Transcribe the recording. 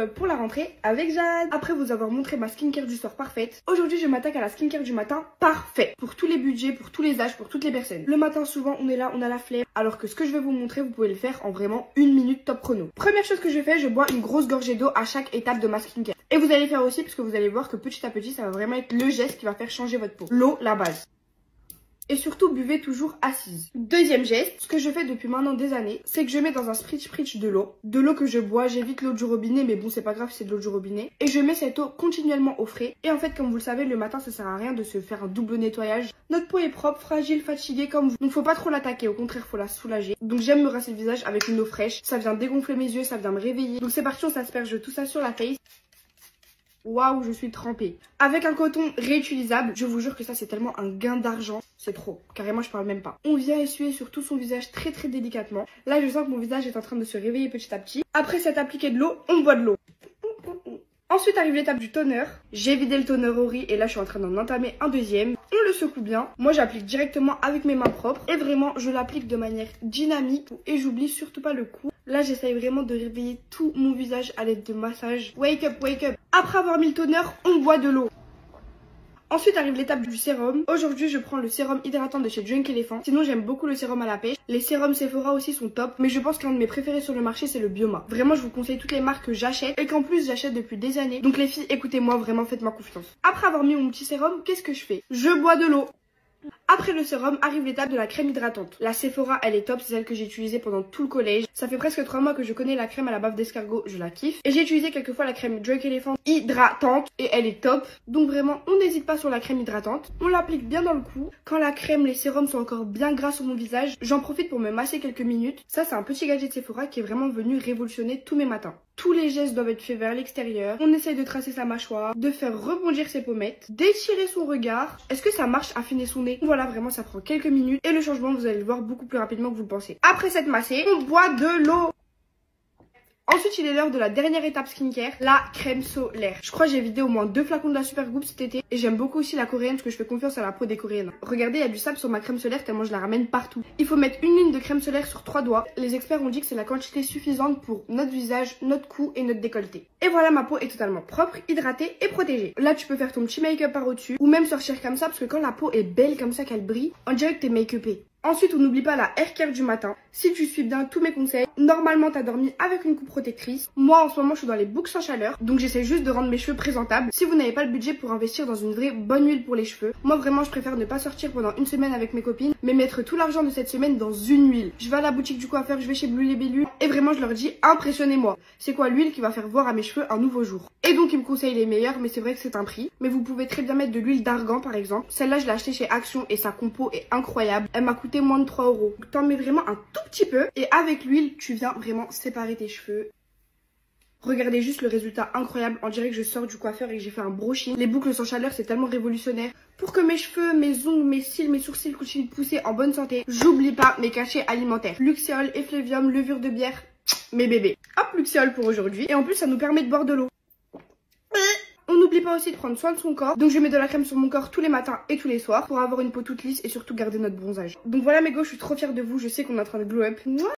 up pour la rentrée avec Jade. Après vous avoir montré ma skincare du soir parfaite, aujourd'hui je m'attaque à la skincare du matin parfait. Pour tous les budgets, pour tous les âges, pour toutes les personnes. Le matin souvent on est là, on a la flemme. Alors que ce que je vais vous montrer, vous pouvez le faire en vraiment 1 minute top chrono. Première chose que je fais, je bois une grosse gorgée d'eau à chaque étape de ma skincare. Et vous allez faire aussi parce que vous allez voir que petit à petit ça va vraiment être le geste qui va faire changer votre peau. L'eau, la base. Et surtout, buvez toujours assise. Deuxième geste, ce que je fais depuis maintenant des années, c'est que je mets dans un spritz de l'eau. De l'eau que je bois, j'évite l'eau du robinet, mais bon, c'est pas grave, c'est de l'eau du robinet. Et je mets cette eau continuellement au frais. Et en fait, comme vous le savez, le matin, ça sert à rien de se faire un double nettoyage. Notre peau est propre, fragile, fatiguée comme vous. Donc faut pas trop l'attaquer, au contraire, faut la soulager. Donc j'aime me rincer le visage avec une eau fraîche. Ça vient dégonfler mes yeux, ça vient me réveiller. Donc c'est parti, on s'asperge tout ça sur la face. Waouh, je suis trempée. Avec un coton réutilisable, je vous jure que ça c'est tellement un gain d'argent. C'est trop, carrément je parle même pas. On vient essuyer sur tout son visage très délicatement. Là je sens que mon visage est en train de se réveiller petit à petit. Après s'être appliqué de l'eau, on boit de l'eau. Ensuite arrive l'étape du toner. J'ai vidé le toner au riz et là je suis en train d'en entamer un deuxième. On le secoue bien. Moi j'applique directement avec mes mains propres. Et vraiment je l'applique de manière dynamique et j'oublie surtout pas le cou. Là j'essaye vraiment de réveiller tout mon visage à l'aide de massages. Wake up, wake up. Après avoir mis le toner, on boit de l'eau. Ensuite arrive l'étape du sérum. Aujourd'hui je prends le sérum hydratant de chez Drunk Elephant. Sinon j'aime beaucoup le sérum à la pêche. Les sérums Sephora aussi sont top. Mais je pense qu'un de mes préférés sur le marché c'est le Bioma. Vraiment je vous conseille toutes les marques que j'achète. Et qu'en plus j'achète depuis des années. Donc les filles écoutez-moi, vraiment faites-moi confiance. Après avoir mis mon petit sérum, qu'est-ce que je fais? Je bois de l'eau. Après le sérum arrive l'étape de la crème hydratante. La Sephora elle est top, c'est celle que j'ai utilisée pendant tout le collège. Ça fait presque 3 mois que je connais la crème à la bave d'escargot, je la kiffe. Et j'ai utilisé quelques fois la crème Drunk Elephant hydratante et elle est top. Donc vraiment on n'hésite pas sur la crème hydratante. On l'applique bien dans le cou. Quand la crème, les sérums sont encore bien gras sur mon visage, j'en profite pour me masser quelques minutes. Ça c'est un petit gadget Sephora qui est vraiment venu révolutionner tous mes matins. Tous les gestes doivent être faits vers l'extérieur. On essaye de tracer sa mâchoire, de faire rebondir ses pommettes, d'étirer son regard. Est-ce que ça marche? Affiner son nez? Voilà, vraiment ça prend quelques minutes et le changement vous allez le voir beaucoup plus rapidement que vous le pensez. Après cette massée, on boit de l'eau. Ensuite, il est l'heure de la dernière étape skincare, la crème solaire. Je crois que j'ai vidé au moins 2 flacons de la Supergoop cet été. Et j'aime beaucoup aussi la coréenne parce que je fais confiance à la peau des coréennes. Regardez, il y a du sable sur ma crème solaire tellement je la ramène partout. Il faut mettre une ligne de crème solaire sur 3 doigts. Les experts ont dit que c'est la quantité suffisante pour notre visage, notre cou et notre décolleté. Et voilà, ma peau est totalement propre, hydratée et protégée. Là, tu peux faire ton petit make-up par au-dessus ou même sortir comme ça parce que quand la peau est belle comme ça, qu'elle brille, on dirait que t'es make-upée. Ensuite, on n'oublie pas la hair care du matin. Si tu suis bien tous mes conseils, normalement t'as dormi avec une coupe protectrice. Moi en ce moment je suis dans les boucles sans chaleur, donc j'essaie juste de rendre mes cheveux présentables. Si vous n'avez pas le budget pour investir dans une vraie bonne huile pour les cheveux, moi vraiment je préfère ne pas sortir pendant une semaine avec mes copines, mais mettre tout l'argent de cette semaine dans une huile. Je vais à la boutique du coiffeur, je vais chez Bleu les Bellus et vraiment je leur dis impressionnez-moi. C'est quoi l'huile qui va faire voir à mes cheveux un nouveau jour? Et donc ils me conseillent les meilleurs, mais c'est vrai que c'est un prix. Mais vous pouvez très bien mettre de l'huile d'argan par exemple. Celle-là je l'ai achetée chez Action et sa compo est incroyable. Elle m'a coûté moins de 3 €. T'en mets vraiment un tout petit peu et avec l'huile tu viens vraiment séparer tes cheveux. Regardez juste le résultat incroyable, on dirait que je sors du coiffeur et que j'ai fait un brushing. Les boucles sans chaleur c'est tellement révolutionnaire. Pour que mes cheveux, mes ongles, mes cils, mes sourcils continuent de pousser en bonne santé, j'oublie pas mes cachets alimentaires. Luxéol, effluvium, levure de bière, mes bébés. Hop, Luxéol pour aujourd'hui et en plus ça nous permet de boire de l'eau. On n'oublie pas aussi de prendre soin de son corps. Donc je mets de la crème sur mon corps tous les matins et tous les soirs pour avoir une peau toute lisse et surtout garder notre bronzage. Donc voilà mes go, je suis trop fière de vous. Je sais qu'on est en train de glow up.